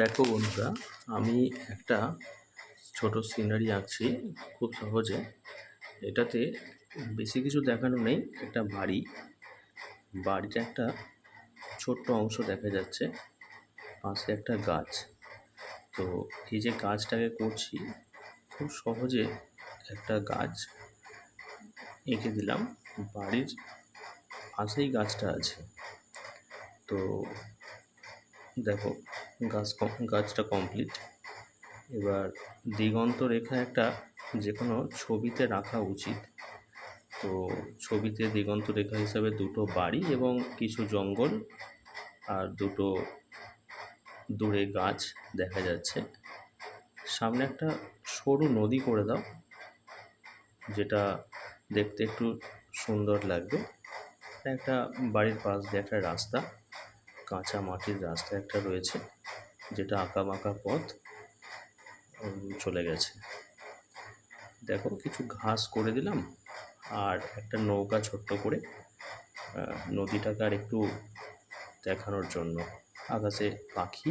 দেখো বন্ধুরা, আমি একটা ছোট সিনারি আঁকছি খুব সহজে। এটাতে বেশি কিছু দেখানো নেই। একটা বাড়ির একটা ছোট্ট অংশ দেখা যাচ্ছে, পাশে একটা গাছ। তো এই যে গাছটাকে করছি, খুব সহজে একটা গাছ এঁকে দিলাম। বাড়ির পাশেই গাছটা আছে। তো দেখো, গাছটা কমপ্লিট। এবার দিগন্ত রেখা একটা যে কোনো ছবিতে রাখা উচিত। তো ছবিতে দিগন্ত রেখা হিসাবে দুটো বাড়ি এবং কিছু জঙ্গল আর দুটো দূরে গাছ দেখা যাচ্ছে। সামনে একটা সরু নদী করে দাও, যেটা দেখতে একটু সুন্দর লাগবে। একটা বাড়ির পাশ দিয়ে একটা রাস্তা, কাঁচা মাটির রাস্তা একটা রয়েছে, যেটা আঁকাবাঁকা পথ চলে গেছে। দেখো, কিছু ঘাস করে দিলাম আর একটা নৌকা ছোট্ট করে, নদীটাকে আর একটু দেখানোর জন্য। আকাশে পাখি